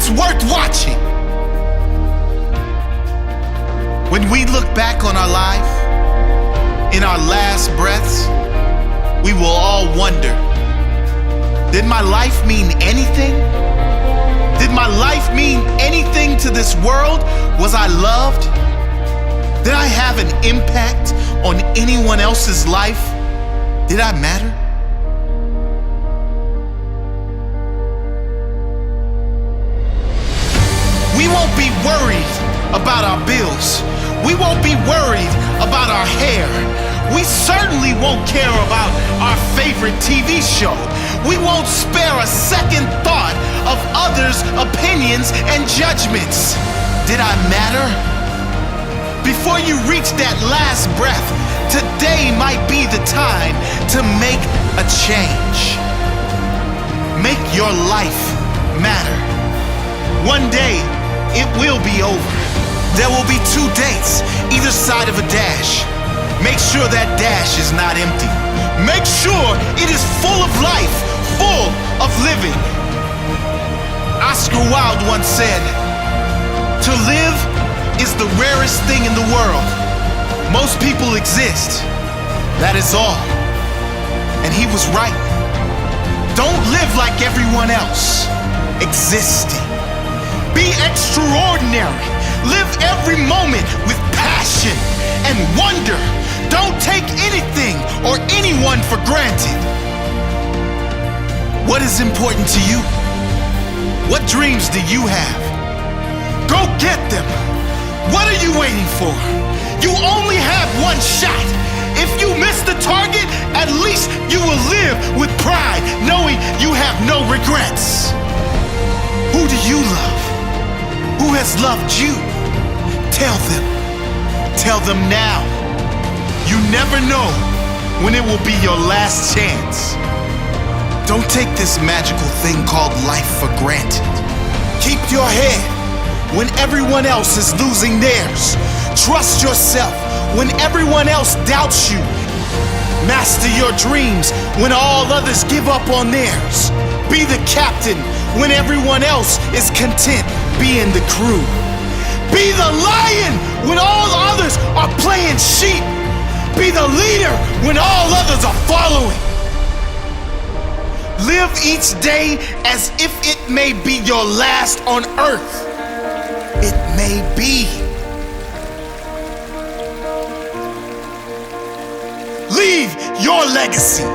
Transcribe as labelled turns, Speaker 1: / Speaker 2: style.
Speaker 1: it's worth watching. When we look back on our life, in our last breaths, we will all wonder, did my life mean anything? Did my life mean anything to this world? Was I loved? Did I have an impact on anyone else's life? Did I matter? We won't be worried about our bills. We won't be worried about our hair. We certainly won't care about our favorite TV show. We won't spare a second thought of others' opinions and judgments. Did I matter? Before you reach that last breath, today might be the time to make a change. Make your life matter. One day, it will be over. There will be 2 dates, either side of a dash. Make sure that dash is not empty. Make sure it is full of life, full of living. Oscar Wilde once said, "To live is the rarest thing in the world. Most people exist. That is all." And he was right. Don't live like everyone else. Existing. Be extraordinary. Live every moment with passion and wonder. Don't take anything or anyone for granted. What is important to you? What dreams do you have? Go get them. What are you waiting for? You only have one shot. If you miss the target, at least you will live with pride, knowing you have no regrets. Who do you love? Who has loved you? Tell them. Tell them now. You never know when it will be your last chance. Don't take this magical thing called life for granted. Keep your head when everyone else is losing theirs. Trust yourself when everyone else doubts you. Master your dreams when all others give up on theirs. Be the captain when everyone else is content being the crew. Be the lion when all others are playing sheep. Be the leader when all others are following. Live each day as if it may be your last on earth. It may be. Leave your legacy.